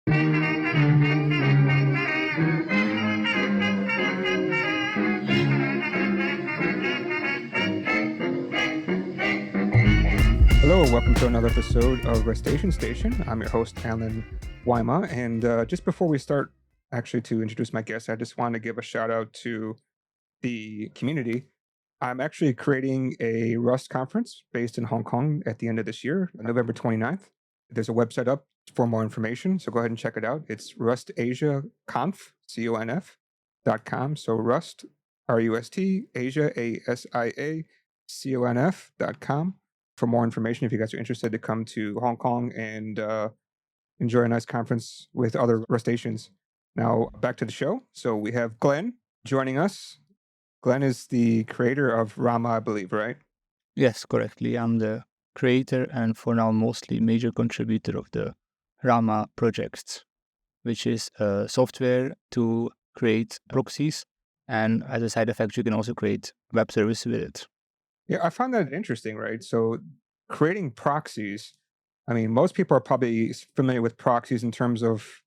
Hello, welcome to another episode of Rustacean Station. I'm your host, Alan Rama, and just before we start, actually, to introduce my guest, I just want to give a shout out to the community. I'm actually creating a Rust conference based in Hong Kong at the end of this year, November 29th. There's a website up for more information, so go ahead and check it out. It's rustasiaconf, CONF.com. So Rust, RUST, Asia, ASIACONF.com for more information if you guys are interested to come to Hong Kong and enjoy a nice conference with other Rustaceans. Now, back to the show. So we have Glen joining us. Glen is the creator of Rama, I believe, right? Yes, correctly. I'm the creator and for now mostly major contributor of the Rama projects, which is software to create proxies. And as a side effect, you can also create web service with it. Yeah, I found that interesting, right? So creating proxies, I mean, most people are probably familiar with proxies in terms of,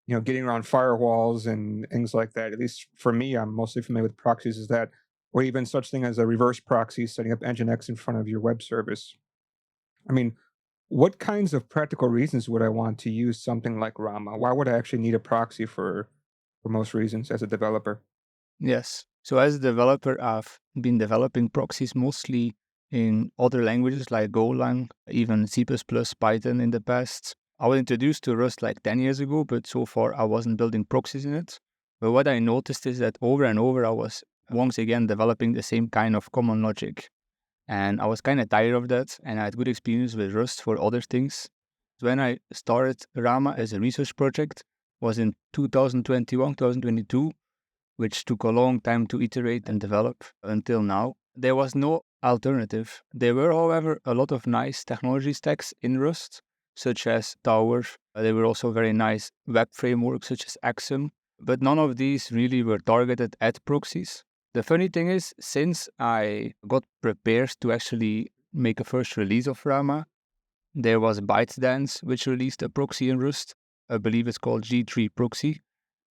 getting around firewalls and things like that. At least for me, I'm mostly familiar with proxies as that, or even such thing as a reverse proxy, setting up Nginx in front of your web service. I mean, what kinds of practical reasons would I want to use something like Rama? Why would I actually need a proxy for most reasons as a developer? Yes. So as a developer, I've been developing proxies mostly in other languages like Golang, even C++, Python in the past. I was introduced to Rust like 10 years ago, but so far I wasn't building proxies in it. But what I noticed is that over and over I was once again developing the same kind of common logic. And I was kind of tired of that, and I had good experience with Rust for other things. When I started Rama as a research project was in 2021, 2022, which took a long time to iterate and develop until now. There was no alternative. There were, however, a lot of nice technology stacks in Rust, such as Tower. There were also very nice web frameworks such as Axiom, but none of these really were targeted at proxies. The funny thing is, since I got prepared to actually make a first release of Rama, there was ByteDance, which released a proxy in Rust. I believe it's called G3 Proxy,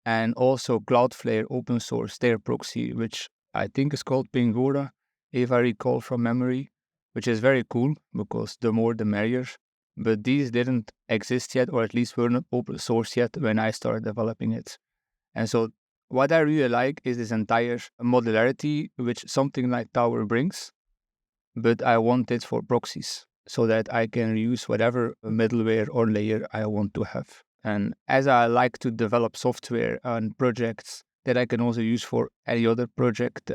and also Cloudflare open source their proxy, which I think is called Pingora, if I recall from memory, which is very cool because the more the merrier. But these didn't exist yet, or at least were not open source yet when I started developing it. And so what I really like is this entire modularity which something like Tower brings, but I want it for proxies so that I can use whatever middleware or layer I want to have. And as I like to develop software and projects that I can also use for any other project,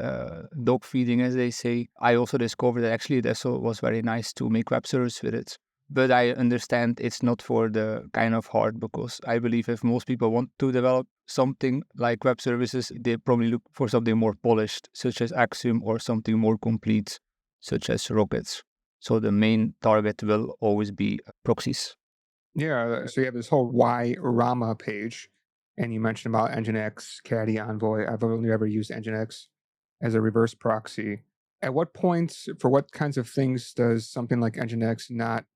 dog feeding, as they say, I also discovered that actually it also was very nice to make web service with it. But I understand it's not for the kind of hard, because I believe if most people want to develop something like web services, they probably look for something more polished, such as Axiom, or something more complete, such as Rockets. So the main target will always be proxies. Yeah, so you have this whole why Rama page, and you mentioned about Nginx, Caddy, Envoy. I've only ever used Nginx as a reverse proxy. At what points, for what kinds of things does something like Nginx not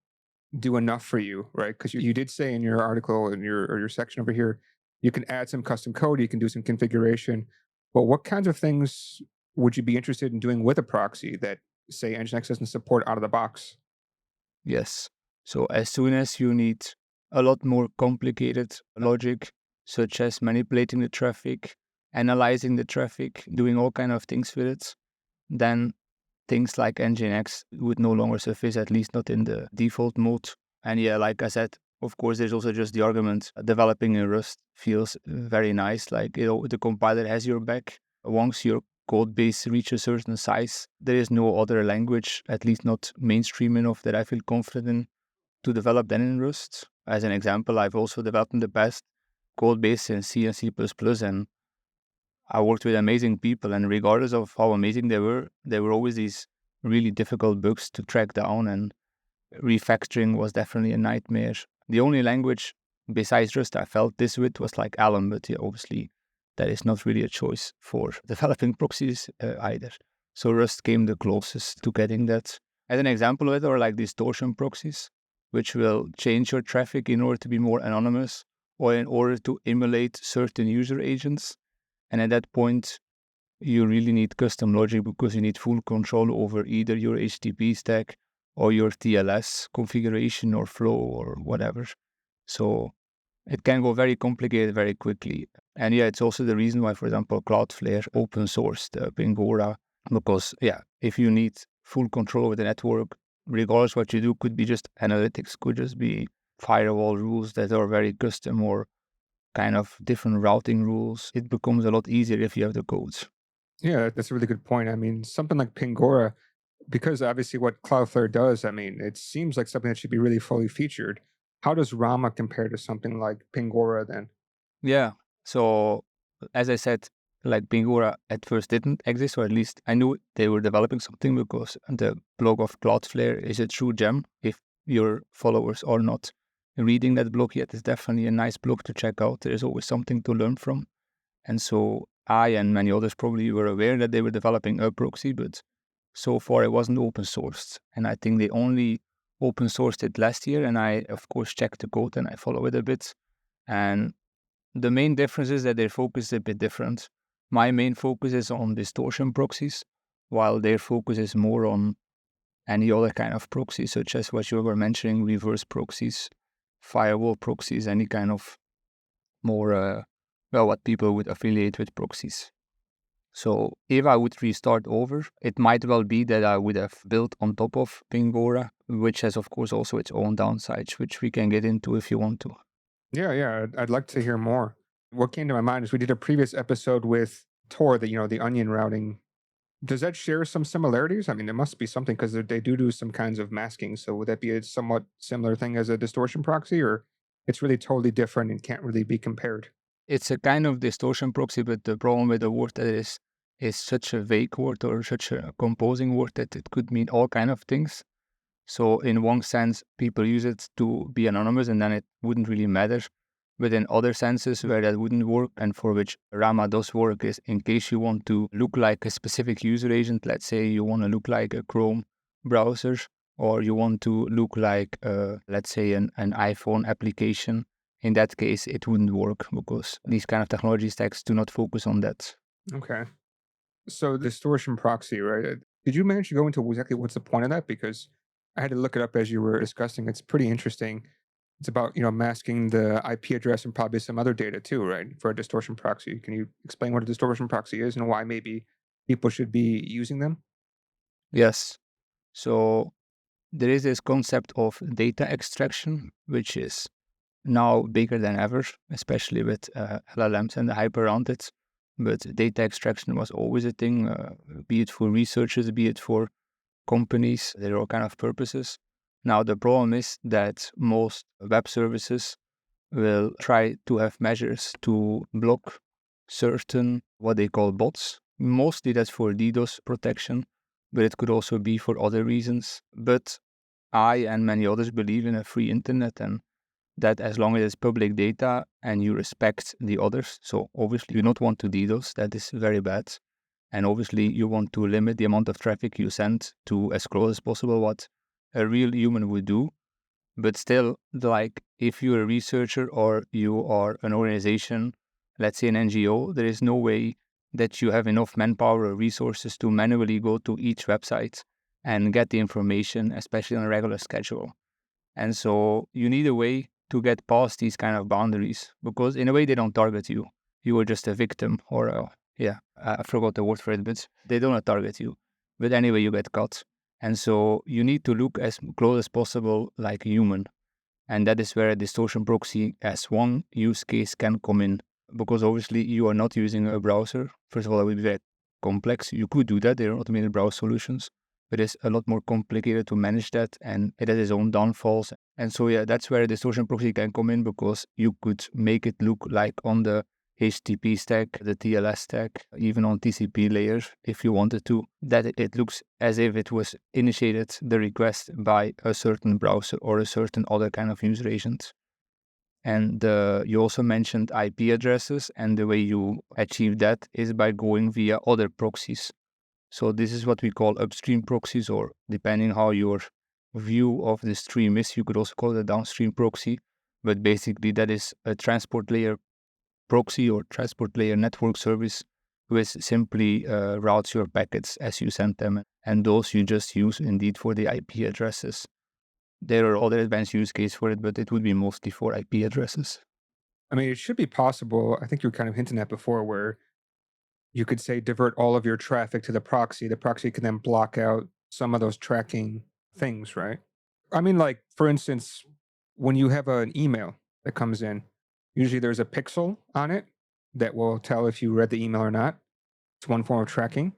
do enough for you, right? Because you did say in your article in your section over here, you can add some custom code, you can do some configuration. But what kinds of things would you be interested in doing with a proxy that, say, Nginx doesn't support out of the box? Yes. So as soon as you need a lot more complicated logic, such as manipulating the traffic, analyzing the traffic, doing all kind of things with it, then things like Nginx would no longer suffice, at least not in the default mode. And yeah, like I said, of course, there's also just the argument developing in Rust feels very nice. Like, the compiler has your back. Once your code base reaches a certain size, there is no other language, at least not mainstream enough, that I feel confident in to develop than in Rust. As an example, I've also developed in the past code base in C and C++, and I worked with amazing people, and regardless of how amazing they were, there were always these really difficult bugs to track down, and refactoring was definitely a nightmare. The only language besides Rust I felt this with was like Alum, but yeah, obviously that is not really a choice for developing proxies either. So Rust came the closest to getting that. As an example of it, or like distortion proxies, which will change your traffic in order to be more anonymous, or in order to emulate certain user agents. And at that point, you really need custom logic because you need full control over either your HTTP stack or your TLS configuration or flow or whatever. So it can go very complicated very quickly. And yeah, it's also the reason why, for example, Cloudflare open sourced Pingora, because if you need full control over the network, regardless what you do, could be just analytics, could just be firewall rules that are very custom or kind of different routing rules. It becomes a lot easier if you have the codes. Yeah, that's a really good point. I mean, something like Pingora, because obviously what Cloudflare does, I mean, it seems like something that should be really fully featured. How does Rama compare to something like Pingora then? Yeah. So as I said, like Pingora at first didn't exist, or at least I knew they were developing something because the blog of Cloudflare is a true gem. If your followers are not reading that blog yet, it's definitely a nice blog to check out. There is always something to learn from. And so I and many others probably were aware that they were developing a proxy, but so far it wasn't open sourced. And I think they only open sourced it last year. And I, of course, checked the code and I follow it a bit. And the main difference is that their focus is a bit different. My main focus is on distortion proxies, while their focus is more on any other kind of proxy, such as what you were mentioning, reverse proxies, firewall proxies, any kind of more, what people would affiliate with proxies. So if I would restart over, it might well be that I would have built on top of Pingora, which has, of course, also its own downsides, which we can get into if you want to. Yeah, yeah, I'd like to hear more. What came to my mind is we did a previous episode with Tor, the onion routing. Does that share some similarities? I mean, there must be something because they do some kinds of masking. So would that be a somewhat similar thing as a distortion proxy, or it's really totally different and can't really be compared? It's a kind of distortion proxy, but the problem with the word that is such a vague word or such a composing word that it could mean all kind of things. So in one sense, people use it to be anonymous and then it wouldn't really matter. But in other senses where that wouldn't work and for which Rama does work is in case you want to look like a specific user agent, let's say you want to look like a Chrome browser or you want to look like, let's say, an iPhone application. In that case, it wouldn't work because these kind of technology stacks do not focus on that. Okay. So distortion proxy, right? Did you manage to go into exactly what's the point of that? Because I had to look it up as you were discussing. It's pretty interesting. It's about, masking the IP address and probably some other data too, right? For a distortion proxy. Can you explain what a distortion proxy is and why maybe people should be using them? Yes. So there is this concept of data extraction, which is now bigger than ever, especially with LLMs and the hype around it. But data extraction was always a thing, be it for researchers, be it for companies. There are all kind of purposes. Now the problem is that most web services will try to have measures to block certain what they call bots. Mostly that's for DDoS protection, but it could also be for other reasons. But I and many others believe in a free internet and that as long as it's public data and you respect the others, so obviously you don't want to DDoS, that is very bad. And obviously you want to limit the amount of traffic you send to as close as possible what a real human would do. But still, like if you're a researcher or you are an organization, let's say an NGO, there is no way that you have enough manpower or resources to manually go to each website and get the information, especially on a regular schedule. And so you need a way to get past these kind of boundaries because in a way they don't target you. You are just a victim or I forgot the word for it, but they don't target you. But anyway, you get caught. And so you need to look as close as possible like a human. And that is where a distortion proxy as one use case can come in. Because obviously you are not using a browser. First of all, it would be very complex. You could do that. There are automated browser solutions, but it's a lot more complicated to manage that and it has its own downfalls. And so, that's where a distortion proxy can come in because you could make it look like on the HTTP stack, the TLS stack, even on TCP layers, if you wanted to, that it looks as if it was initiated the request by a certain browser or a certain other kind of user agent. And you also mentioned IP addresses, and the way you achieve that is by going via other proxies. So this is what we call upstream proxies, or depending how your view of the stream is, you could also call it a downstream proxy. but basically that is a transport layer proxy or transport layer network service which simply routes your packets as you send them, and those you just use indeed for the IP addresses. There are other advanced use cases for it, but it would be mostly for IP addresses. I mean, it should be possible. I think you were kind of hinting at before, where you could say divert all of your traffic to the proxy. The proxy can then block out some of those tracking things, right? I mean, like, for instance, when you have an email that comes in, usually there's a pixel on it that will tell if you read the email or not. It's one form of tracking.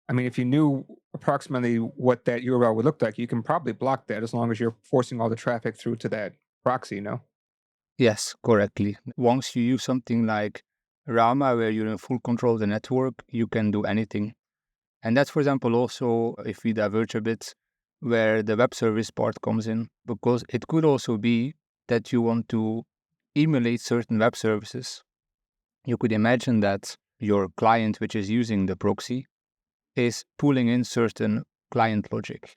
I mean, if you knew approximately what that URL would look like, you can probably block that as long as you're forcing all the traffic through to that proxy, no? Yes, correctly. Once you use something like Rama, where you're in full control of the network, you can do anything. And that's, for example, also if we diverge a bit, where the web service part comes in, because it could also be that you want to emulate certain web services. You could imagine that your client, which is using the proxy, is pulling in certain client logic.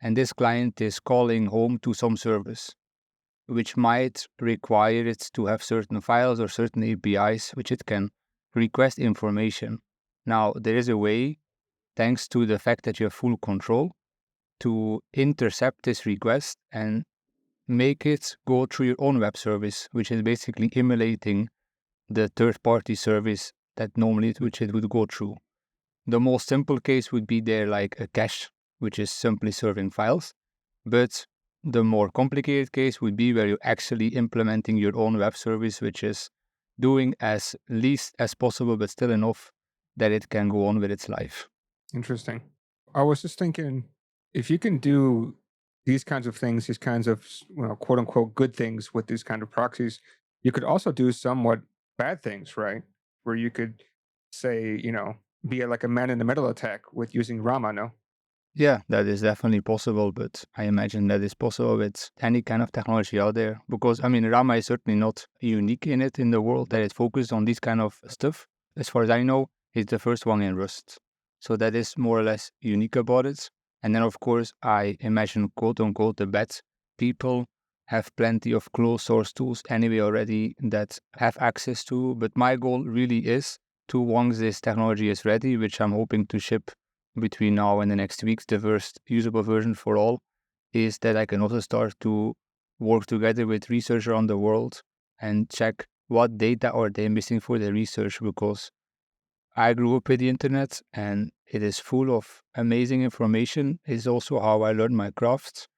And this client is calling home to some service, which might require it to have certain files or certain APIs which it can request information. Now, there is a way, thanks to the fact that you have full control, to intercept this request and make it go through your own web service, which is basically emulating the third-party service that normally which it would go through. The most simple case would be there like a cache, which is simply serving files. But the more complicated case would be where you're actually implementing your own web service, which is doing as least as possible, but still enough that it can go on with its life. Interesting. I was just thinking, if you can do these kinds of things, these kinds of, quote unquote, good things with these kind of proxies, you could also do somewhat bad things, right? Where you could say, be like a man in the middle attack with using Rama, no? Yeah, that is definitely possible, but I imagine that is possible with any kind of technology out there. Because, I mean, Rama is certainly not unique in it in the world that it focused on this kind of stuff. As far as I know, it's the first one in Rust. So that is more or less unique about it. And then, of course, I imagine, quote unquote, the bad people have plenty of closed source tools anyway already that have access to. But my goal really is to, once this technology is ready, which I'm hoping to ship between now and the next weeks, the first usable version for all, is that I can also start to work together with researchers around the world and check what data are they missing for their research, because I grew up with the internet and it is full of amazing information. It's also how I learned my craft.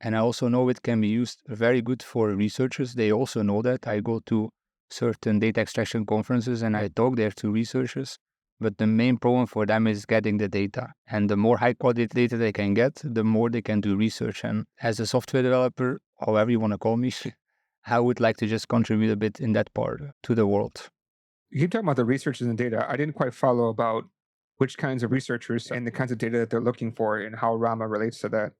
And I also know it can be used very good for researchers. They also know that. I go to certain data extraction conferences and I talk there to researchers. But the main problem for them is getting the data. And the more high quality data they can get, the more they can do research. And as a software developer, however you want to call me, I would like to just contribute a bit in that part to the world. You keep talking about the researchers and data. I didn't quite follow about which kinds of researchers and the kinds of data that they're looking for and how Rama relates to that.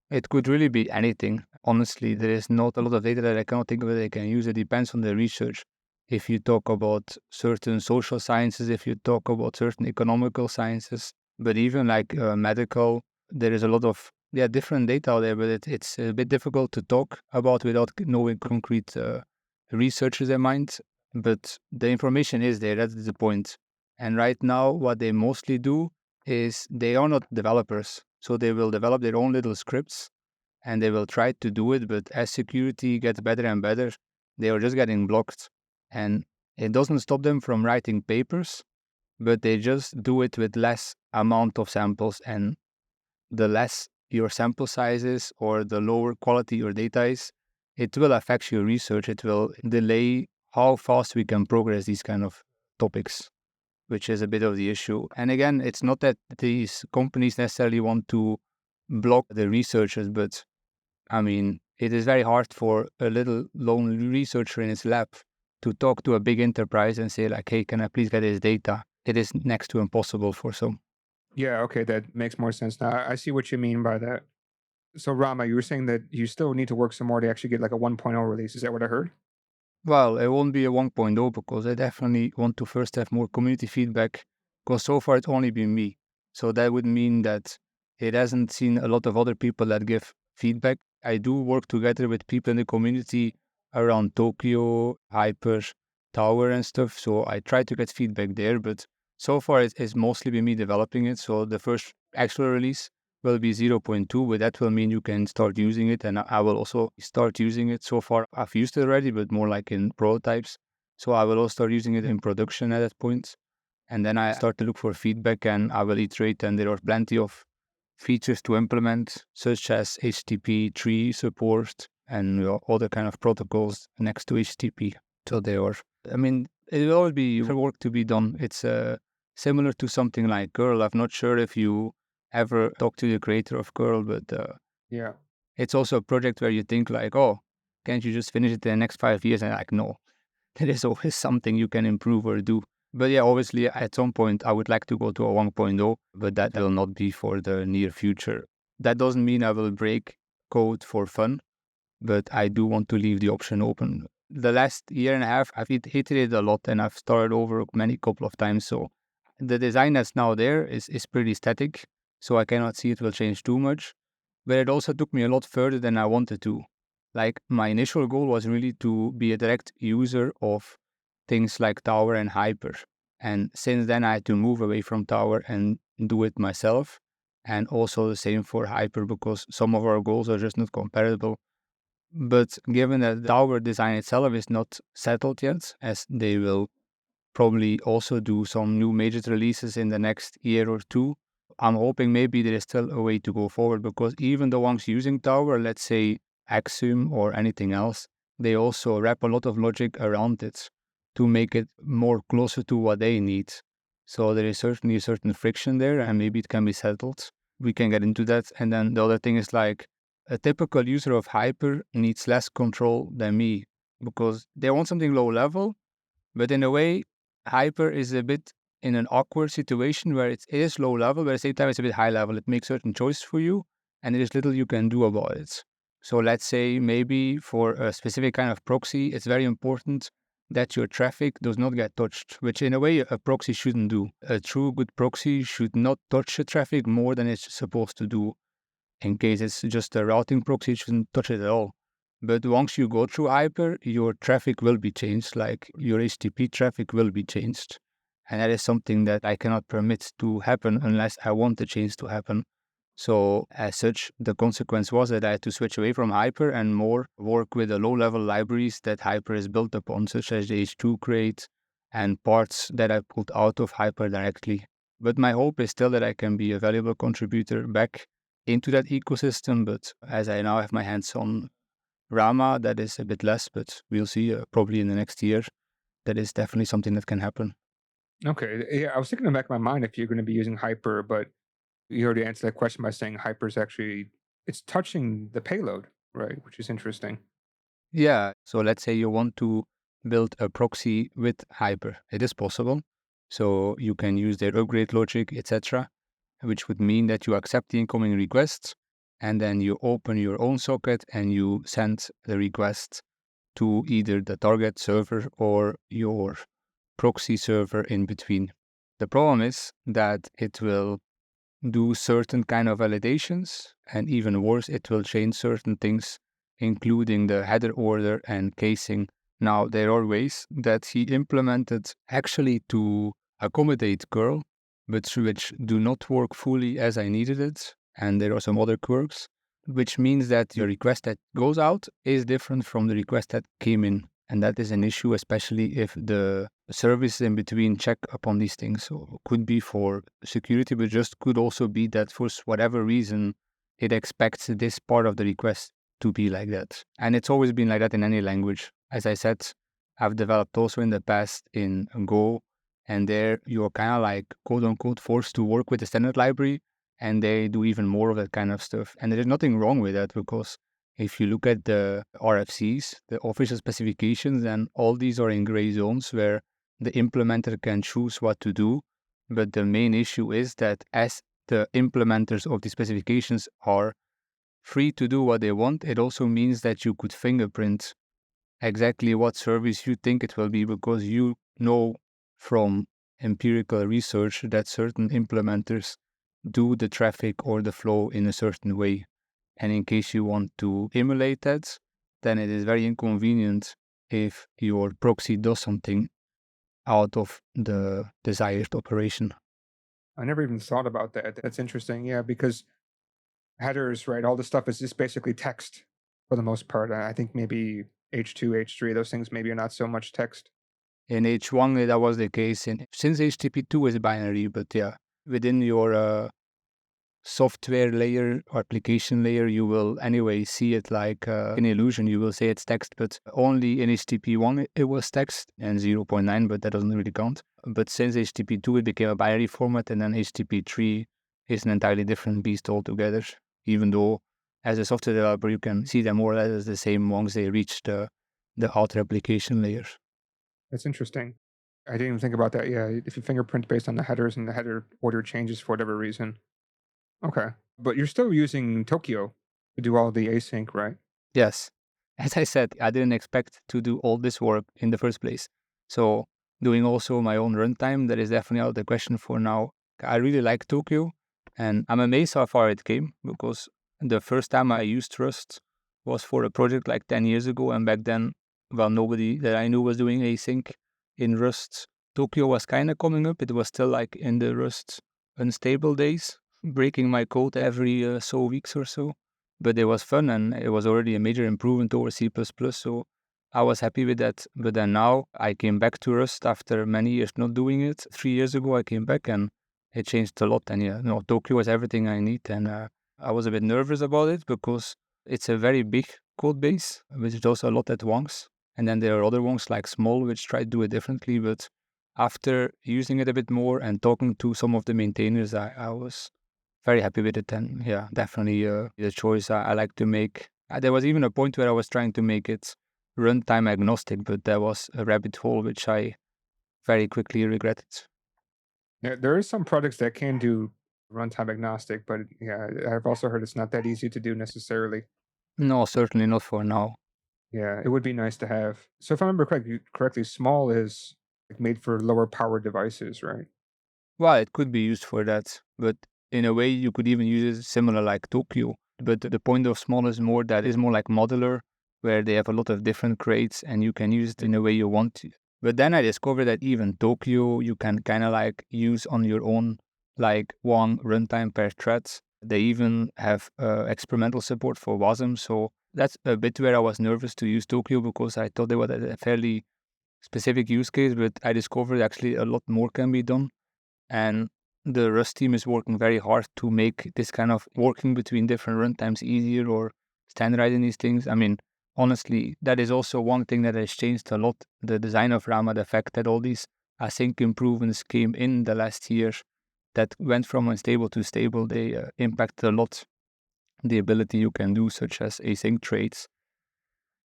It could really be anything. Honestly, there is not a lot of data that I cannot think of that I can use. It depends on the research. If you talk about certain social sciences, if you talk about certain economical sciences, but even like medical, there is a lot of different data out there, but it's a bit difficult to talk about without knowing concrete researchers in mind. But the information is there, that's the point. And right now, what they mostly do is they are not developers. So they will develop their own little scripts and they will try to do it, but as security gets better and better, they are just getting blocked. And it doesn't stop them from writing papers, but they just do it with less amount of samples. And the less your sample size is or the lower quality your data is, it will affect your research. It will delay how fast we can progress these kind of topics, which is a bit of the issue. And again, it's not that these companies necessarily want to block the researchers, but I mean, it is very hard for a little lonely researcher in his lab to talk to a big enterprise and say like, hey, can I please get this data? It is next to impossible for some. Yeah, okay, that makes more sense now. I see what you mean by that. So, Rama, you were saying that you still need to work some more to actually get like a 1.0 release. Is that what I heard? Well, it won't be a 1.0 because I definitely want to first have more community feedback, because so far it's only been me. So that would mean that it hasn't seen a lot of other people that give feedback. I do work together with people in the community around Tokyo, Hyper, Tower and stuff. So I try to get feedback there, but so far it's mostly been me developing it. So the first actual release will be 0.2, but that will mean you can start using it, and I will also start using it. So far I've used it already, but more like in prototypes. So I will also start using it in production at that point. And then I start to look for feedback and I will iterate, and there are plenty of features to implement, such as HTTP3 support and other kind of protocols next to HTTP. So there are, I mean, it will always be work to be done. It's similar to something like Curl. I'm not sure if you ever talked to the creator of Curl, but Yeah. it's also a project where you think like, oh, can't you just finish it in the next 5 years? And like, no, there is always something you can improve or do. But yeah, obviously, at some point, I would like to go to a 1.0, but that will not be for the near future. That doesn't mean I will break code for fun, but I do want to leave the option open. The last year and a half, I've iterated a lot and I've started over many couple of times. So the design that's now there is pretty static. So I cannot see it will change too much. But it also took me a lot further than I wanted to. Like my initial goal was really to be a direct user of things like Tower and Hyper. And since then, I had to move away from Tower and do it myself. And also the same for Hyper, because some of our goals are just not compatible. But given that the Tower design itself is not settled yet, as they will probably also do some new major releases in the next year or two, I'm hoping maybe there is still a way to go forward, because even the ones using Tower, let's say Axiom or anything else, they also wrap a lot of logic around it to make it more closer to what they need. So there is certainly a certain friction there, and maybe it can be settled. We can get into that. And then the other thing is like a typical user of Hyper needs less control than me, because they want something low level, but in a way, Hyper is a bit in an awkward situation where it is low level, but at the same time it's a bit high level. It makes certain choices for you, and there is little you can do about it. So let's say maybe for a specific kind of proxy, it's very important that your traffic does not get touched, which in a way a proxy shouldn't do. A true good proxy should not touch the traffic more than it's supposed to do. In case it's just a routing proxy, it shouldn't touch it at all. But once you go through Hyper, your traffic will be changed, like your HTTP traffic will be changed. And that is something that I cannot permit to happen unless I want the change to happen. So as such, the consequence was that I had to switch away from Hyper and more work with the low-level libraries that Hyper is built upon, such as the H2 crate and parts that I pulled out of Hyper directly. But my hope is still that I can be a valuable contributor back into that ecosystem. But as I now have my hands on Rama, that is a bit less, but we'll see probably in the next year. That is definitely something that can happen. Okay. Yeah, I was thinking in the back of my mind if you're going to be using Hyper, but you already answered that question by saying Hyper is actually it's touching the payload, right? Which is interesting. Yeah, so let's say you want to build a proxy with Hyper. It is possible. So you can use their upgrade logic, etc., which would mean that you accept the incoming requests and then you open your own socket and you send the request to either the target server or your proxy server in between. The problem is that it will do certain kind of validations, and even worse, it will change certain things, including the header order and casing. Now, there are ways that he implemented actually to accommodate curl, but which do not work fully as I needed it, and there are some other quirks, which means that the request that goes out is different from the request that came in. And that is an issue, especially if the service in between check upon these things. So could be for security, but just could also be that for whatever reason, it expects this part of the request to be like that. And it's always been like that in any language. As I said, I've developed also in the past in Go, and there you're kind of like quote unquote forced to work with the standard library, and they do even more of that kind of stuff. And there is nothing wrong with that, because if you look at the RFCs, the official specifications, then all these are in gray zones where the implementer can choose what to do. But the main issue is that as the implementers of the specifications are free to do what they want, it also means that you could fingerprint exactly what service you think it will be, because you know from empirical research that certain implementers do the traffic or the flow in a certain way. And in case you want to emulate that, then it is very inconvenient if your proxy does something out of the desired operation. I never even thought about that. That's interesting. Yeah, because headers, right? All this stuff is just basically text for the most part. I think maybe H2, H3, those things maybe are not so much text. In H1, that was the case. And since HTTP2 is binary, but yeah, within your software layer or application layer, you will anyway see it like an illusion. You will say it's text, but only in HTTP1 it was text and 0.9, but that doesn't really count. But since HTTP2, it became a binary format, and then HTTP3 is an entirely different beast altogether, even though as a software developer, you can see them more or less as the same once they reach the outer application layer. That's interesting. I didn't even think about that. Yeah, if you fingerprint based on the headers and the header order changes for whatever reason. Okay. But you're still using Tokyo to do all the async, right? Yes. As I said, I didn't expect to do all this work in the first place. So doing also my own runtime, that is definitely out of the question for now. I really like Tokyo, and I'm amazed how far it came, because the first time I used Rust was for a project like 10 years ago, and back then, well, nobody that I knew was doing async in Rust. Tokyo was kind of coming up. It was still like in the Rust unstable days, breaking my code every so weeks or so. But it was fun, and it was already a major improvement over C++, so I was happy with that. But then now I came back to Rust after many years not doing it. 3 years ago I came back, and it changed a lot. And yeah, no, Tokyo is everything I need. And I was a bit nervous about it because it's a very big code base, which does a lot at once. And then there are other ones like Small, which try to do it differently. But after using it a bit more and talking to some of the maintainers, I was very happy with it. And yeah, definitely the choice I like to make. There was even a point where I was trying to make it runtime agnostic, but that was a rabbit hole which I very quickly regretted. Yeah, there is some products that can do runtime agnostic, but yeah, I've also heard it's not that easy to do necessarily. No, certainly not for now. Yeah, it would be nice to have. So if I remember correctly, Small is like made for lower power devices, right? Well, it could be used for that, but in a way you could even use it similar like Tokyo. But the point of Small is more that it's more like modular, where they have a lot of different crates and you can use it in a way you want to. But then I discovered that even Tokyo you can kind of like use on your own, like one runtime per thread. They even have experimental support for WASM, so that's a bit where I was nervous to use Tokyo because I thought they were a fairly specific use case, but I discovered actually a lot more can be done. And the Rust team is working very hard to make this kind of working between different runtimes easier or standardizing these things. I mean, honestly, that is also one thing that has changed a lot. The design of Rama, the fact that all these async improvements came in the last year that went from unstable to stable, they impact a lot the ability you can do, such as async traits,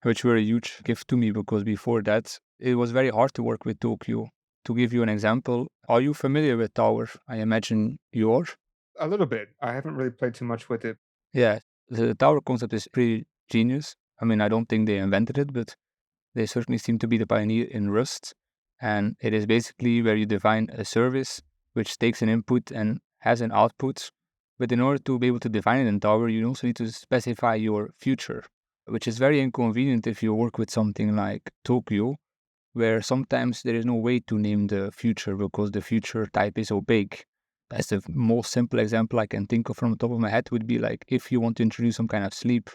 which were a huge gift to me because before that, it was very hard to work with Tokyo. To give you an example, are you familiar with Tower? I imagine you are. A little bit. I haven't really played too much with it. Yeah, the Tower concept is pretty genius. I mean, I don't think they invented it, but they certainly seem to be the pioneer in Rust. And it is basically where you define a service which takes an input and has an output. But in order to be able to define it in Tower, you also need to specify your future, which is very inconvenient if you work with something like Tokyo, where sometimes there is no way to name the future because the future type is opaque. That's the most simple example I can think of from the top of my head would be like if you want to introduce some kind of sleep.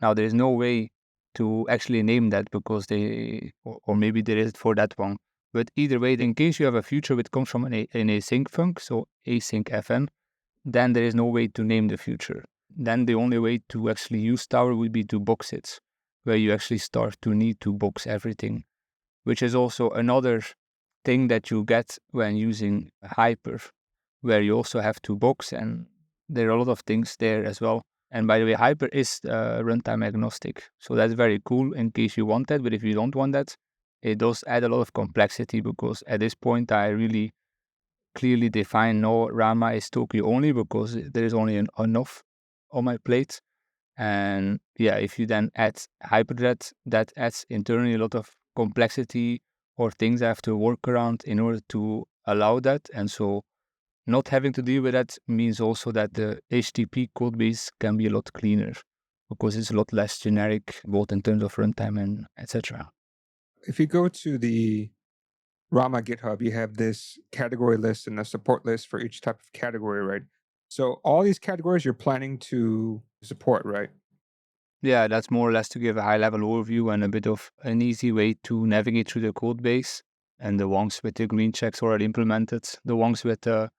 Now there is no way to actually name that because or maybe there is for that one. But either way, in case you have a future which comes from an async func, so async fn, then there is no way to name the future. Then the only way to actually use Tower would be to box it, where you actually start to need to box everything, which is also another thing that you get when using Hyper, where you also have to box, and there are a lot of things there as well. And by the way, Hyper is runtime agnostic, so that's very cool in case you want that. But if you don't want that, it does add a lot of complexity because at this point I really clearly define no Rama is Tokyo only because there is only enough on my plate. And yeah, if you then add Hyperthread, that adds internally a lot of complexity or things I have to work around in order to allow that. And so not having to deal with that means also that the HTTP code base can be a lot cleaner, because it's a lot less generic, both in terms of runtime and etc. If you go to the Rama GitHub, you have this category list and a support list for each type of category, right? So all these categories you're planning to support, right? Yeah, that's more or less to give a high-level overview and a bit of an easy way to navigate through the code base. And the ones with the green checks already implemented. The ones with the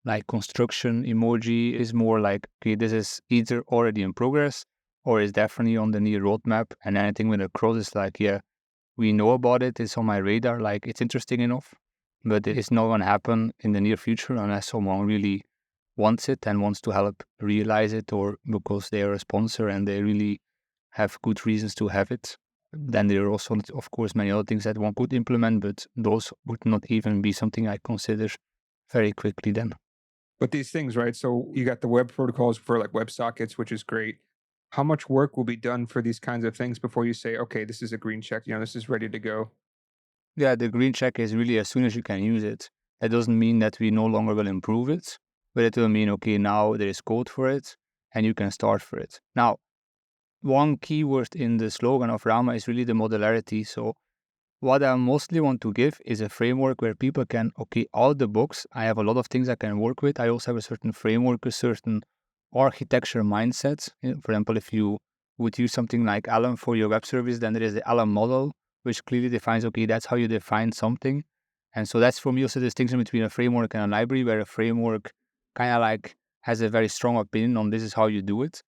like construction emoji is more like, okay, this is either already in progress or is definitely on the near roadmap. And anything with a cross is like, yeah, we know about it. It's on my radar. Like, it's interesting enough, but it's not going to happen in the near future unless someone really wants it and wants to help realize it, or because they are a sponsor and they really have good reasons to have it. Then there are also, of course, many other things that one could implement, but those would not even be something I consider very quickly then. But these things, right? So you got the web protocols for like WebSockets, which is great. How much work will be done for these kinds of things before you say, okay, this is a green check, this is ready to go? Yeah, the green check is really as soon as you can use it. That doesn't mean that we no longer will improve it, but it will mean, okay, now there is code for it and you can start for it. Now, one keyword in the slogan of Rama is really the modularity. So what I mostly want to give is a framework where people can, okay, out the box, I have a lot of things I can work with. I also have a certain framework, a certain architecture mindset. For example, if you would use something like Elm for your web service, then there is the Elm model, which clearly defines, okay, that's how you define something. And so that's for me also the distinction between a framework and a library, where a framework kind of like has a very strong opinion on this is how you do it.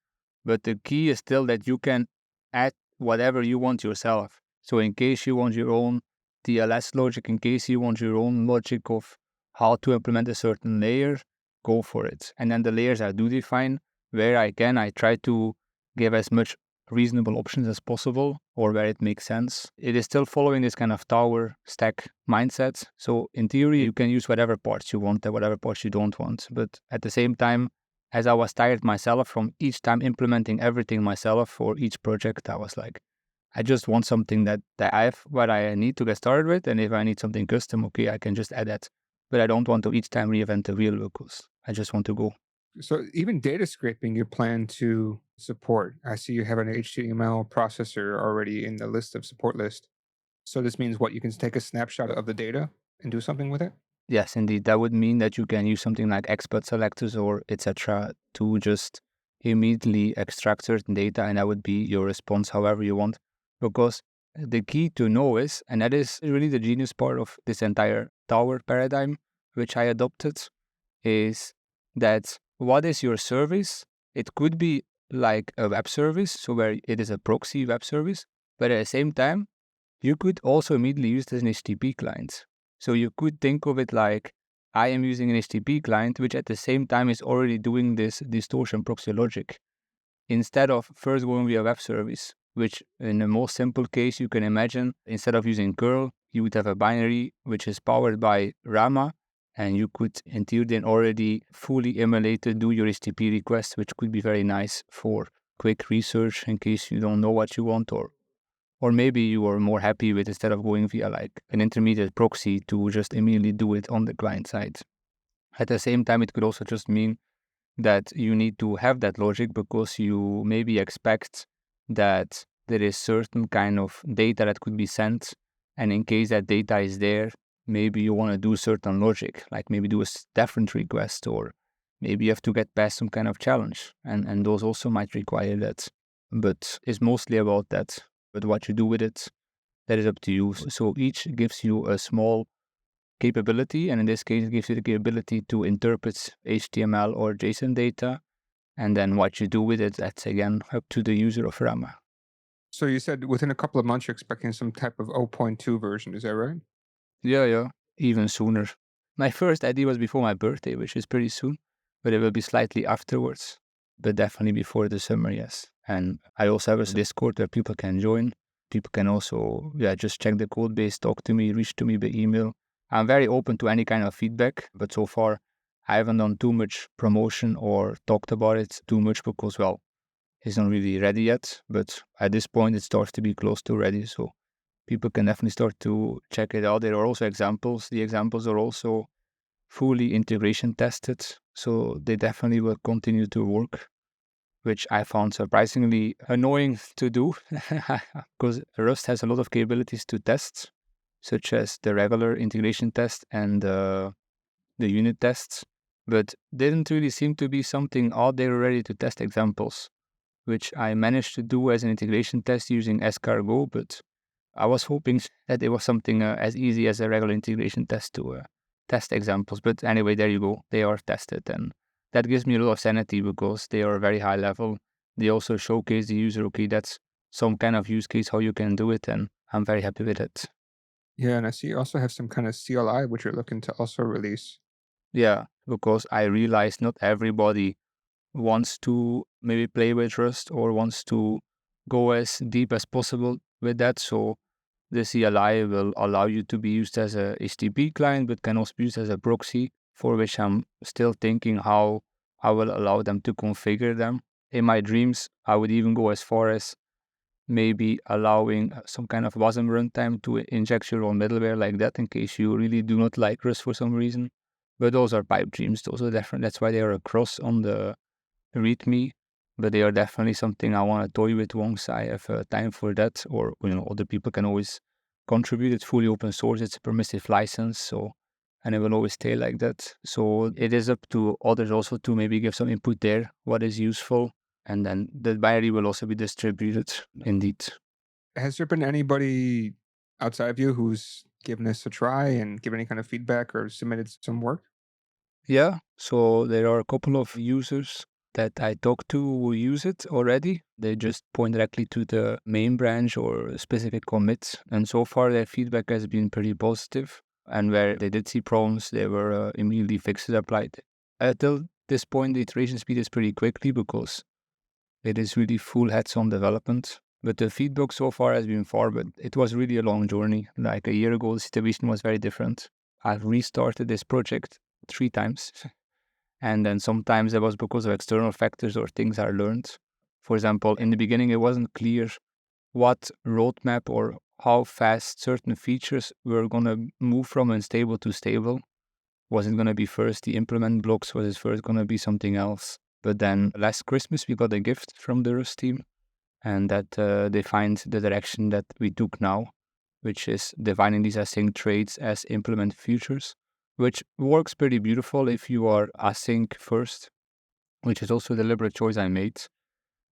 But the key is still that you can add whatever you want yourself. So in case you want your own TLS logic, in case you want your own logic of how to implement a certain layer, go for it. And then the layers I do define, where I can, I try to give as much reasonable options as possible, or where it makes sense. It is still following this kind of tower stack mindset. So in theory, you can use whatever parts you want and whatever parts you don't want. But at the same time, as I was tired myself from each time implementing everything myself for each project, I was like, I just want something that I have what I need to get started with. And if I need something custom, okay, I can just add that. But I don't want to each time reinvent the wheel because I just want to go. So even data scraping you plan to support. I see you have an HTML processor already in the list of support list. So this means what? You can take a snapshot of the data and do something with it? Yes, indeed. That would mean that you can use something like expert selectors or etc. to just immediately extract certain data, and that would be your response however you want. Because the key to know is, and that is really the genius part of this entire tower paradigm, which I adopted, is that what is your service? It could be like a web service, so where it is a proxy web service, but at the same time, you could also immediately use it as an HTTP client. So you could think of it like I am using an HTTP client, which at the same time is already doing this distortion proxy logic. Instead of first going via web service, which in the most simple case you can imagine, instead of using curl, you would have a binary which is powered by Rama, and you could in theory then already fully emulate to do your HTTP request, which could be very nice for quick research in case you don't know what you want, or maybe you are more happy with, instead of going via like an intermediate proxy, to just immediately do it on the client side. At the same time, it could also just mean that you need to have that logic because you maybe expect that there is certain kind of data that could be sent. And in case that data is there, maybe you want to do certain logic, like maybe do a different request, or maybe you have to get past some kind of challenge. And those also might require that. But it's mostly about that. But what you do with it, that is up to you. So each gives you a small capability, and in this case, it gives you the capability to interpret HTML or JSON data. And then what you do with it, that's again up to the user of Rama. So you said within a couple of months you're expecting some type of 0.2 version, is that right? Yeah, even sooner. My first idea was before my birthday, which is pretty soon, but it will be slightly afterwards, but definitely before the summer, yes. And I also have a Discord where people can join. People can also, just check the code base, talk to me, reach to me by email. I'm very open to any kind of feedback, but so far I haven't done too much promotion or talked about it too much because, well, it's not really ready yet, but at this point it starts to be close to ready. So people can definitely start to check it out. There are also examples. The examples are also fully integration tested, so they definitely will continue to work. which I found surprisingly annoying to do because Rust has a lot of capabilities to test, such as the regular integration test and the unit tests, but didn't really seem to be something out there ready to test examples, which I managed to do as an integration test using escargot, but I was hoping that it was something as easy as a regular integration test to test examples. But anyway, there you go. They are tested, and that gives me a lot of sanity because they are very high level. They also showcase the user, okay, that's some kind of use case how you can do it, and I'm very happy with it. Yeah, and I see you also have some kind of CLI which you're looking to also release. Yeah, because I realized not everybody wants to maybe play with Rust or wants to go as deep as possible with that. So the CLI will allow you to be used as a HTTP client, but can also be used as a proxy, for which I'm still thinking how I will allow them to configure them. In my dreams, I would even go as far as maybe allowing some kind of WASM runtime to inject your own middleware like that in case you really do not like Rust for some reason. But those are pipe dreams. Those are different. That's why they are across on the README, but they are definitely something I want to toy with once I have time for that. Or other people can always contribute. It's fully open source. It's a permissive license, so and it will always stay like that. So it is up to others also to maybe give some input there, what is useful, and then the binary will also be distributed. Indeed. Has there been anybody outside of you who's given this a try and given any kind of feedback or submitted some work? Yeah, so there are a couple of users that I talked to who use it already. They just point directly to the main branch or specific commits. And so far, their feedback has been pretty positive. And where they did see problems, they were immediately fixes applied. Till this point, the iteration speed is pretty quickly because it is really full heads-on development. But the feedback so far has been far, but it was really a long journey. Like a year ago, the situation was very different. I've restarted this project 3 times. And then sometimes it was because of external factors or things I learned. For example, in the beginning, it wasn't clear what roadmap or how fast certain features were going to move from unstable to stable. Was it going to be first the implement blocks? Was it first going to be something else? But then last Christmas, we got a gift from the Rust team, and that defined the direction that we took now, which is defining these async traits as implement features, which works pretty beautiful if you are async first, which is also a deliberate choice I made.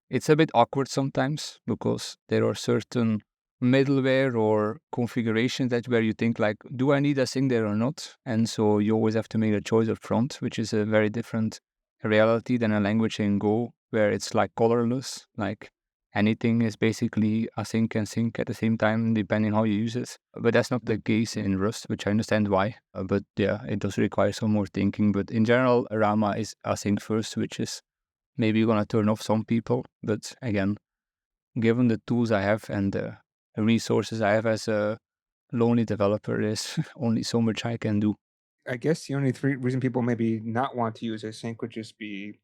It's a bit awkward sometimes because there are certain middleware or configurations that where you think like, do I need a thing there or not? And so you always have to make a choice up front, which is a very different reality than a language in Go where it's like colorless, like anything is basically async and sync at the same time depending how you use it. But that's not the case in Rust, which I understand why. But yeah, it does require some more thinking. But in general, Rama is async first, which is maybe you're gonna turn off some people, but again, given the tools I have and the resources I have as a lonely developer, there's only so much I can do. I guess the only three reason people maybe not want to use async would just be,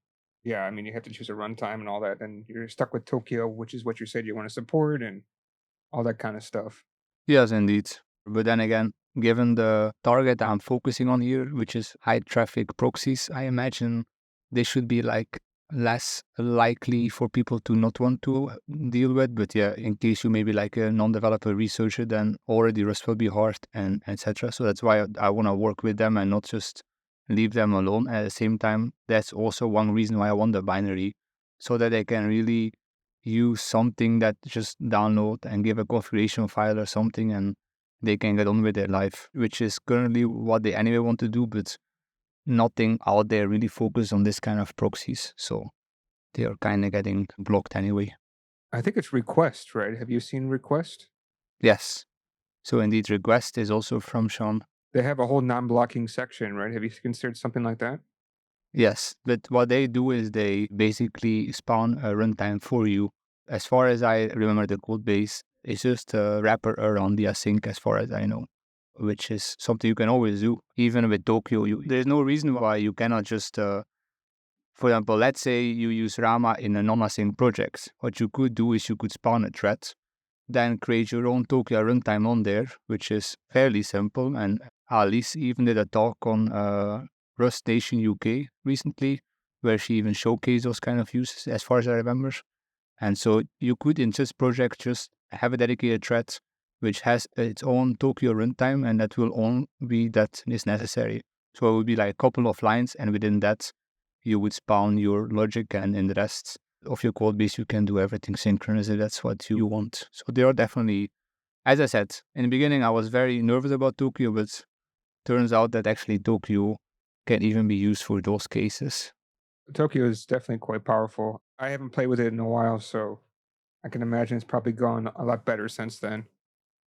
yeah, I mean, you have to choose a runtime and all that, and you're stuck with Tokyo, which is what you said you want to support and all that kind of stuff. Yes, indeed. But then again, given the target I'm focusing on here, which is high traffic proxies, I imagine they should be like less likely for people to not want to deal with. But yeah, in case you maybe like a non-developer researcher, then already Rust will be hard and etc. So that's why I want to work with them and not just leave them alone. At the same time, that's also one reason why I want the binary, so that they can really use something that just download and give a configuration file or something and they can get on with their life, which is currently what they anyway want to do, but nothing out there really focused on this kind of proxies. So they are kind of getting blocked anyway. I think it's request, right? Have you seen request? Yes. So indeed, request is also from Sean. They have a whole non-blocking section, right? Have you considered something like that? Yes, but what they do is they basically spawn a runtime for you. As far as I remember, the code base is just a wrapper around the async, as far as I know, which is something you can always do. Even with Tokyo, there's no reason why you cannot just, for example, let's say you use Rama in a non-async project. What you could do is you could spawn a thread, then create your own Tokyo runtime on there, which is fairly simple. And Alice even did a talk on Rustacean UK recently, where she even showcased those kind of uses, as far as I remember. And so you could, in this project, just have a dedicated thread which has its own Tokyo runtime, and that will only be that is necessary. So it would be like a couple of lines, and within that, you would spawn your logic, and in the rest of your code base, you can do everything synchronous if that's what you want. So they are definitely, as I said, in the beginning, I was very nervous about Tokyo, but turns out that actually Tokyo can even be used for those cases. Tokyo is definitely quite powerful. I haven't played with it in a while, so I can imagine it's probably gone a lot better since then.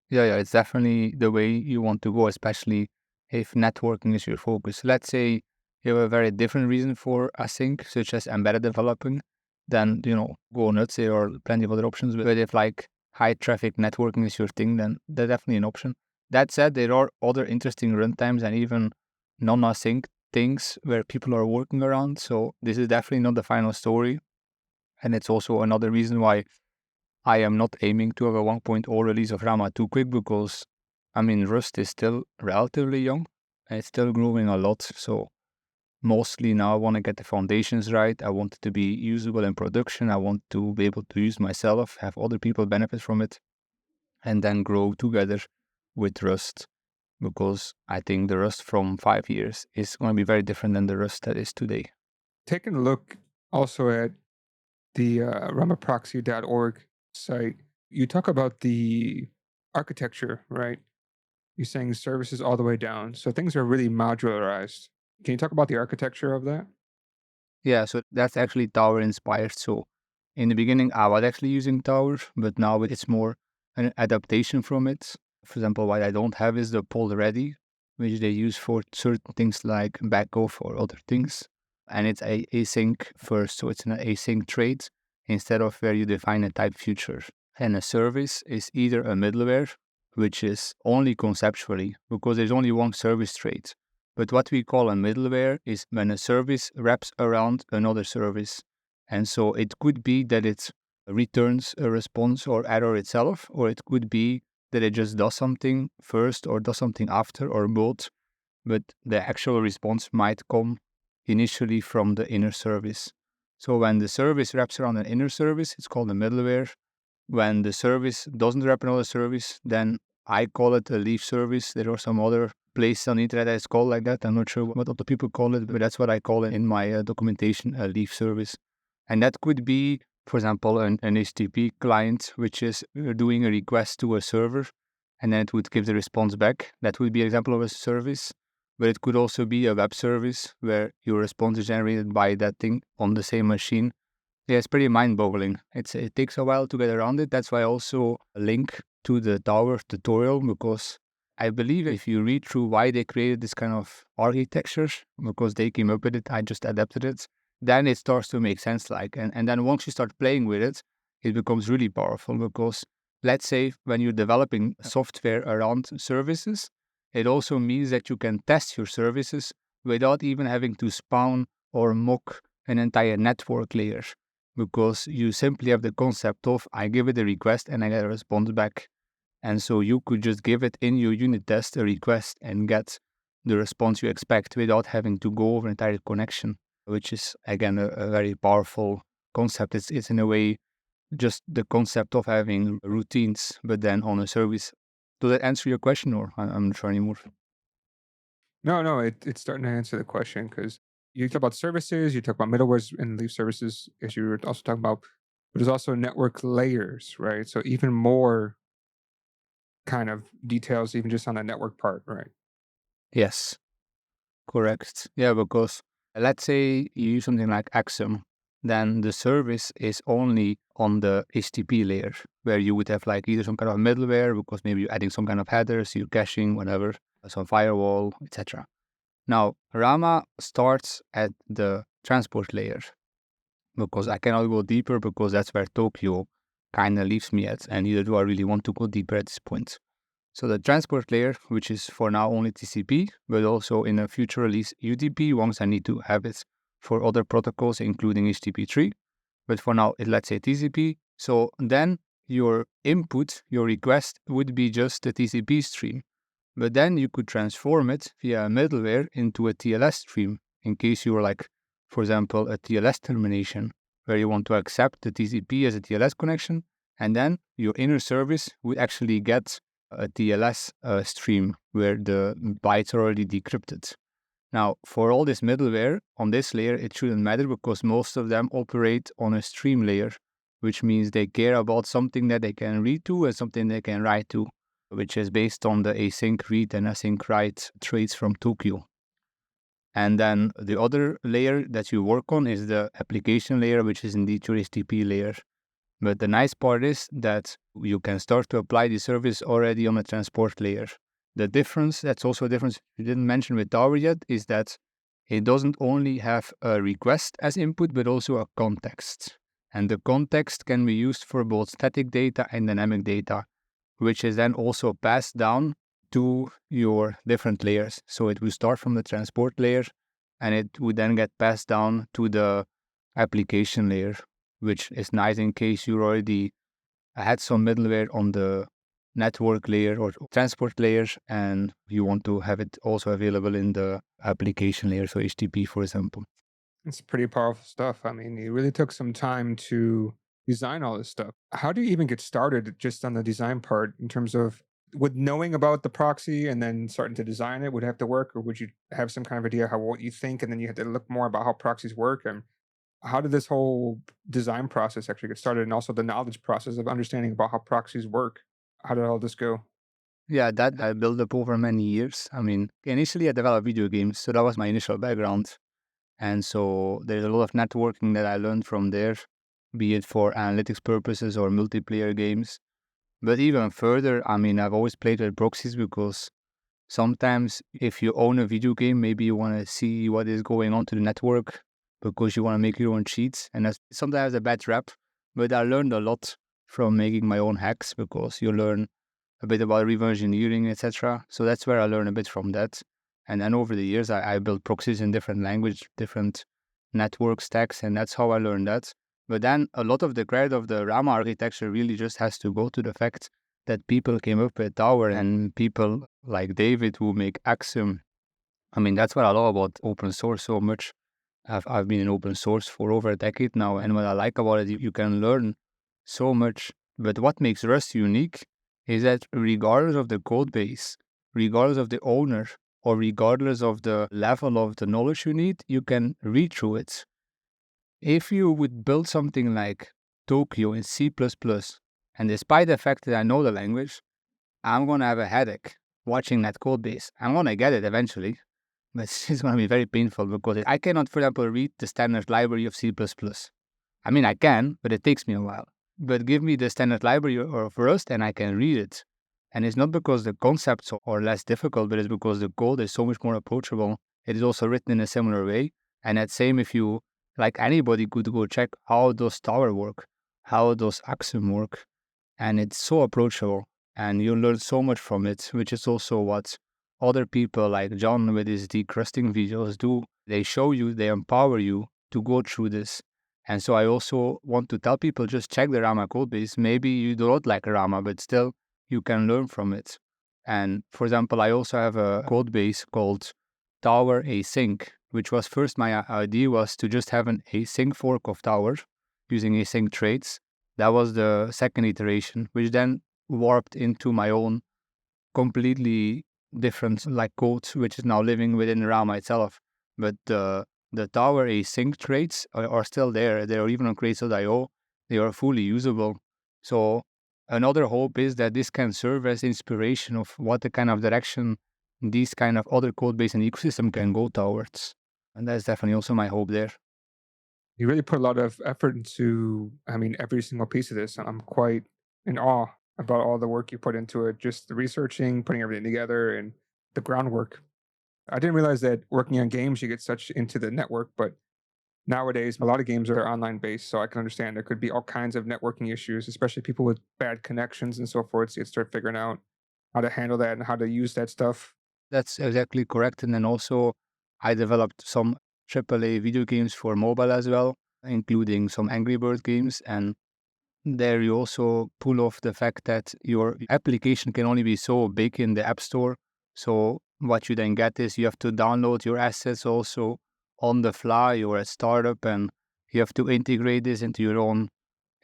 Yeah, it's definitely the way you want to go, especially if networking is your focus. Let's say you have a very different reason for async, such as embedded developing, then, go nuts. There are plenty of other options. But if like high traffic networking is your thing, then that's definitely an option. That said, there are other interesting runtimes and even non-async things where people are working around. So this is definitely not the final story. And it's also another reason why I am not aiming to have a 1.0 release of Rama too quick, because, Rust is still relatively young and it's still growing a lot. So mostly now I want to get the foundations right. I want it to be usable in production. I want to be able to use myself, have other people benefit from it, and then grow together with Rust, because I think the Rust from 5 years is going to be very different than the Rust that is today. Taking a look also at the ramaproxy.org site, you talk about the architecture, right? You're saying services all the way down. So things are really modularized. Can you talk about the architecture of that? Yeah, so that's actually Tower inspired. So in the beginning, I was actually using Tower, but now it's more an adaptation from it. For example, what I don't have is the poll ready, which they use for certain things like backoff or other things. And it's async first, so it's an async trait instead of where you define a type future. And a service is either a middleware, which is only conceptually, because there's only one service trait. But what we call a middleware is when a service wraps around another service. And so it could be that it returns a response or error itself, or it could be that it just does something first or does something after, or both. But the actual response might come initially from the inner service. So when the service wraps around an inner service, it's called a middleware. When the service doesn't wrap another service, then I call it a leaf service. There are some other places on the internet that it's called like that. I'm not sure what other people call it, but that's what I call it in my documentation, a leaf service. And that could be, for example, an HTTP client, which is doing a request to a server, and then it would give the response back. That would be an example of a service. But it could also be a web service where your response is generated by that thing on the same machine. Yeah, it's pretty mind-boggling. It takes a while to get around it. That's why I also link to the Tower tutorial, because I believe if you read through why they created this kind of architecture, because they came up with it, I just adapted it, then it starts to make sense. And then once you start playing with it, it becomes really powerful, because let's say when you're developing software around services, it also means that you can test your services without even having to spawn or mock an entire network layer, because you simply have the concept of I give it a request and I get a response back. And so you could just give it in your unit test a request and get the response you expect without having to go over an entire connection, which is again a very powerful concept. It's in a way just the concept of having routines, but then on a service. Does that answer your question, or I'm not sure anymore? No, no, it's starting to answer the question because you talk about services, you talk about middlewares and leaf services, as you were also talking about, but there's also network layers, right? So even more kind of details, even just on the network part, right? Yes, correct. Yeah, because let's say you use something like Axum, then the service is only on the HTTP layer, where you would have like either some kind of middleware, because maybe you're adding some kind of headers, you're caching, whatever, some firewall, etc. Now, Rama starts at the transport layer, because I cannot go deeper, because that's where Tokyo kind of leaves me at, and neither do I really want to go deeper at this point. So the transport layer, which is for now only TCP, but also in a future release UDP once I need to have it for other protocols, including HTTP3. But for now, let's say TCP. So then your input, your request would be just the TCP stream. But then you could transform it via a middleware into a TLS stream, in case you were like for example, a TLS termination, where you want to accept the TCP as a TLS connection, and then your inner service would actually get a TLS stream where the bytes are already decrypted. Now, for all this middleware on this layer, it shouldn't matter because most of them operate on a stream layer, which means they care about something that they can read to and something they can write to, which is based on the async read and async write traits from Tokyo. And then the other layer that you work on is the application layer, which is indeed your HTTP layer. But the nice part is that you can start to apply the service already on a transport layer. The difference, that's also a difference you didn't mention with Tower yet, is that it doesn't only have a request as input, but also a context. And the context can be used for both static data and dynamic data, which is then also passed down to your different layers. So it will start from the transport layer and it would then get passed down to the application layer, which is nice in case you already had some middleware on the network layer or transport layer and you want to have it also available in the application layer, so HTTP, for example. It's pretty powerful stuff. I mean, you really took some time to design all this stuff. How do you even get started just on the design part in terms of would knowing about the proxy and then starting to design it would have to work, or would you have some kind of idea how what you think and then you had to look more about how proxies work? And how did this whole design process actually get started? And also the knowledge process of understanding about how proxies work. How did all this go? Yeah, that I built up over many years. I mean, initially I developed video games, so that was my initial background. And so there's a lot of networking that I learned from there, be it for analytics purposes or multiplayer games. But even further, I mean, I've always played with proxies because sometimes if you own a video game, maybe you want to see what is going on to the network because you want to make your own cheats. And that's sometimes a bad rap. But I learned a lot from making my own hacks because you learn a bit about reverse engineering, etc. So that's where I learned a bit from that. And then over the years, I built proxies in different language, different network stacks, and that's how I learned that. But then a lot of the credit of the Rama architecture really just has to go to the fact that people came up with Tower and people like David who make Axiom. I mean, that's what I love about open source so much. I've been in open source for over a decade now, and what I like about it, you can learn so much. But what makes Rust unique is that regardless of the code base, regardless of the owner, or regardless of the level of the knowledge you need, you can read through it. If you would build something like Tokyo in C++, and despite the fact that I know the language, I'm going to have a headache watching that code base. I'm going to get it eventually, but it's going to be very painful because I cannot, for example, read the standard library of C++. I mean, I can, but it takes me a while. But give me the standard library of Rust and I can read it. And it's not because the concepts are less difficult, but it's because the code is so much more approachable. It is also written in a similar way. And that same if you, like anybody could go check how does Tower work, how does Axiom work. And it's so approachable and you learn so much from it, which is also what other people like John with his decrusting videos do. They show you, they empower you to go through this. And so I also want to tell people just check the Rama code base. Maybe you do not like Rama, but still you can learn from it. And for example, I also have a code base called Tower Async, which was first my idea was to just have an async fork of Tower using async traits. That was the second iteration, which then warped into my own completely different like code, which is now living within Rama itself. But the Tower async traits are still there. They are even on crates.io. They are fully usable. So another hope is that this can serve as inspiration of what the kind of direction these kind of other code base and ecosystem can go towards. And that's definitely also my hope there. You really put a lot of effort into, I mean, every single piece of this. I'm quite in awe about all the work you put into it, just the researching, putting everything together, and the groundwork. I didn't realize that working on games, you get such into the network, but nowadays, a lot of games are online based. So I can understand there could be all kinds of networking issues, especially people with bad connections and so forth. So you start figuring out how to handle that and how to use that stuff. That's exactly correct. And then also, I developed some AAA video games for mobile as well, including some Angry Bird games. And there you also pull off the fact that your application can only be so big in the App Store. So what you then get is you have to download your assets also on the fly or a startup, and you have to integrate this into your own.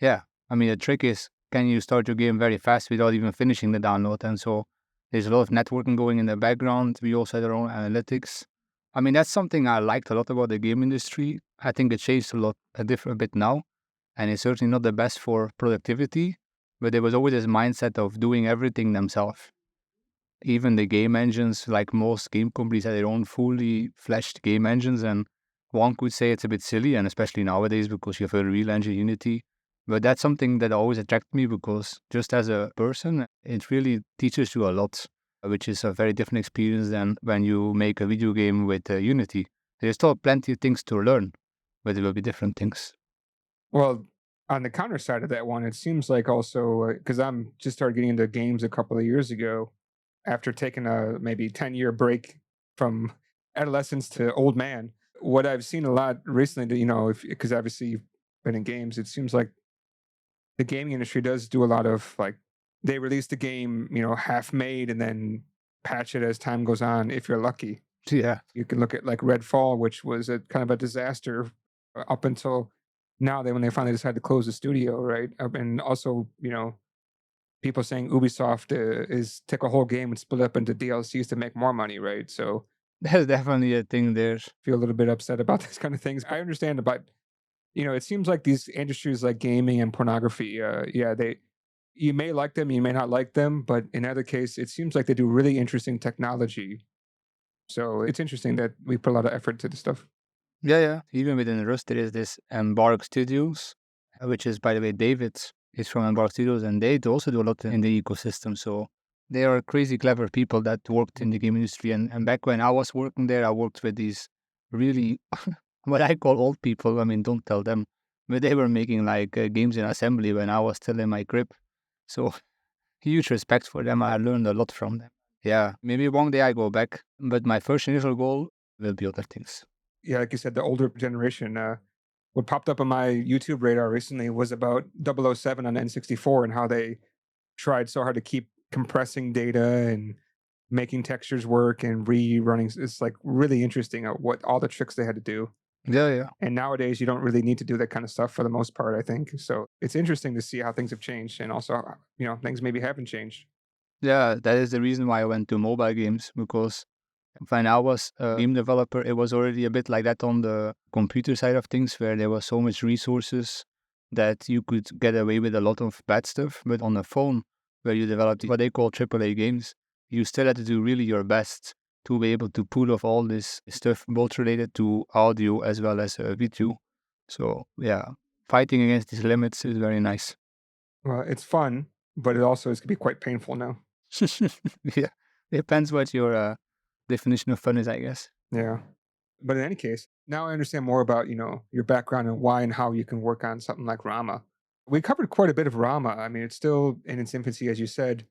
Yeah, I mean, the trick is, can you start your game very fast without even finishing the download? And so there's a lot of networking going in the background. We also had our own analytics. I mean, that's something I liked a lot about the game industry. I think it changed a bit now, and it's certainly not the best for productivity. But there was always this mindset of doing everything themselves. Even the game engines, like most game companies, had their own fully fleshed game engines, and one could say it's a bit silly, and especially nowadays because you have a real engine Unity. But that's something that always attracted me because just as a person, it really teaches you a lot, which is a very different experience than when you make a video game with Unity. There's still plenty of things to learn, but it will be different things. Well, on the counter side of that one, it seems like also because I'm just started getting into games a couple of years ago after taking a maybe 10-year break from adolescence to old man. What I've seen a lot recently, that, because obviously you've been in games, it seems like the gaming industry does do a lot of like they release the game, half made and then patch it as time goes on if you're lucky. Yeah. You can look at like Redfall, which was a kind of a disaster up until now. When they finally decided to close the studio, right? And also, people saying Ubisoft is take a whole game and split up into DLCs to make more money, right? So That's definitely a thing there. feel a little bit upset about these kind of things. I understand, but it seems like these industries like gaming and pornography, yeah, they you may like them, you may not like them, but in either case, it seems like they do really interesting technology. So it's interesting that we put a lot of effort to this stuff. Yeah, yeah. Even within Rust, there is this Embark Studios, which is, by the way, David is from Embark Studios, and they also do a lot in the ecosystem. So they are crazy clever people that worked in the game industry. And back when I was working there, I worked with these really, what I call old people. I mean, don't tell them. But they were making like games in assembly when I was still in my crib. So huge respect for them. I learned a lot from them. Yeah, maybe one day I go back, but my first initial goal will be other things. Yeah, like you said, the older generation. What popped up on my YouTube radar recently was about 007 on N64 and how they tried so hard to keep compressing data and making textures work and rerunning. It's like really interesting what all the tricks they had to do. Yeah, yeah. And nowadays, you don't really need to do that kind of stuff for the most part, I think. So it's interesting to see how things have changed and also, things maybe haven't changed. Yeah, that is the reason why I went to mobile games because when I was a game developer, it was already a bit like that on the computer side of things, where there was so much resources that you could get away with a lot of bad stuff. But on a phone, where you developed what they call AAA games, you still had to do really your best to be able to pull off all this stuff, both related to audio as well as video. So yeah, fighting against these limits is very nice. Well, it's fun, but it also is can be quite painful now. Yeah, depends what your definition of fun is, I guess. Yeah. But in any case, now I understand more about, your background and why and how you can work on something like Rama. We covered quite a bit of Rama. I mean, it's still in its infancy, as you said.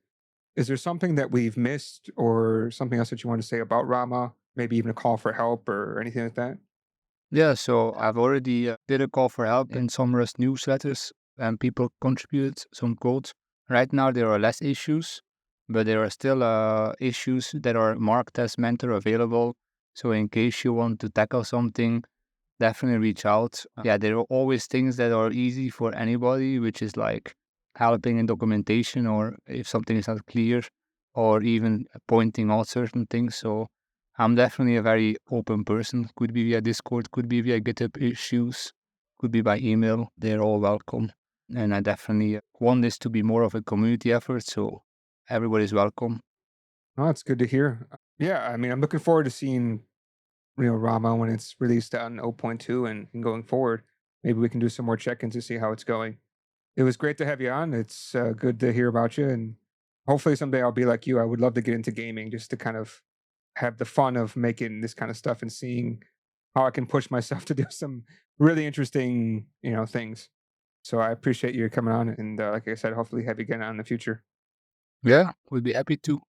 Is there something that we've missed or something else that you want to say about Rama? Maybe even a call for help or anything like that? Yeah, so I've already did a call for help in some Rust newsletters, and people contributed some code. Right now there are less issues, but there are still issues that are marked as mentor available. So in case you want to tackle something, definitely reach out. Yeah, there are always things that are easy for anybody, which is like helping in documentation or if something is not clear, or even pointing out certain things. So I'm definitely a very open person. Could be via Discord, could be via GitHub issues, could be by email. They're all welcome. And I definitely want this to be more of a community effort. So everybody's welcome. Oh, that's good to hear. Yeah, I mean, I'm looking forward to seeing, Rama when it's released on zero point 0.2 and going forward. Maybe we can do some more check-ins to see how it's going. It was great to have you on. It's good to hear about you, and hopefully someday I'll be like you. I would love to get into gaming just to kind of have the fun of making this kind of stuff and seeing how I can push myself to do some really interesting, things. So I appreciate you coming on, and like I said, hopefully have you again on in the future. Yeah, we'll be happy to.